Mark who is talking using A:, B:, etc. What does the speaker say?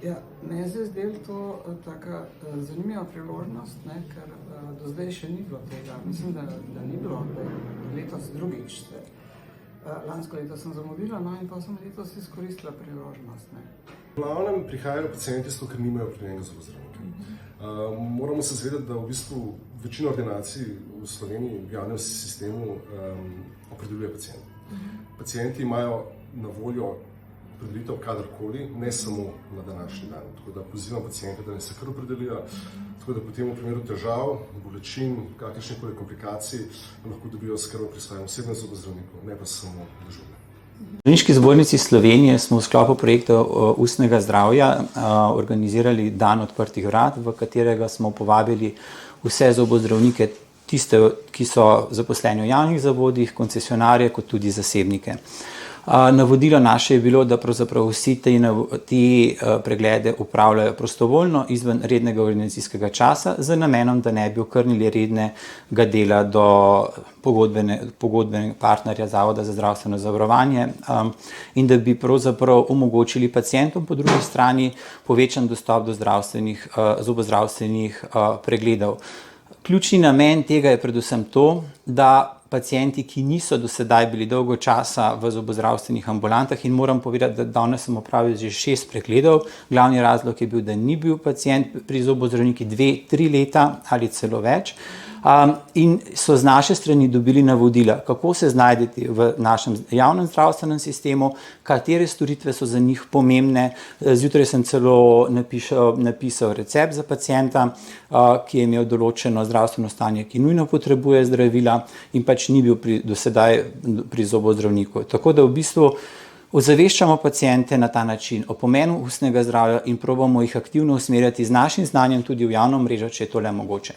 A: Ja, meni se je zdelo to taka zanimiva priložnost, ne, ker do zdaj še ni bilo tega. Mislim, da ni bilo, da je letos drugič. Lansko leto sem zamudila, no in pa sem letos izkoristila priložnost. Ne.
B: V glavnem prihajajo pacienti, ker nimajo opredeljenega zobozdravnika. Moramo se zavedati, da v bistvu večina ordinacij v Sloveniji v javnem sistemu opredeljuje pacienti. Pacienti imajo na voljo opredelitev kadarkoli, ne samo na današnji dan. Tako da pozivam paciente, da ne se kar opredelijo, tako da potem v primeru težav, bolečin, kakršnekoli komplikacij lahko dobijo skrb pri svojem osebnem zobozdravniku, ne pa samo dežurnem.
C: V Klinički zbornici Slovenije smo v sklopu projekta ustnega zdravja organizirali dan odprtih vrat, v katerega smo povabili vse zobozdravnike, tiste, ki so zaposleni v javnih zavodih, koncesionarje, kot tudi zasebnike. Navodilo naše je bilo, da pravzaprav vsi ti preglede upravljajo prostovoljno izven rednega ordinacijskega časa z namenom, da ne bi okrnili rednega dela do pogodbenega partnerja Zavoda za zdravstveno zavarovanje in da bi pravzaprav omogočili pacientom po drugi strani povečan dostop do zobozdravstvenih pregledov. Ključni namen tega je predvsem to, da pacienti, ki niso do sedaj bili dolgo časa v zobozdravstvenih ambulantah, in moram povedati, da danes sem opravil že 6 pregledov, glavni razlog je bil, da ni bil pacient pri zobozdravniku 2-3 leta ali celo več, in so z naše strani dobili navodila, kako se znajdeti v našem javnem zdravstvenem sistemu, katere storitve so za njih pomembne. Zjutraj sem celo napisal recept za pacienta, ki je imel določeno zdravstveno stanje, ki nujno potrebuje zdravila in pač ni bil do sedaj pri zobozdravniku. Tako da v bistvu ozaveščamo paciente na ta način o pomenu ustnega zdravja in probamo jih aktivno usmerjati z našim znanjem tudi v javno mrežo, če je to le mogoče.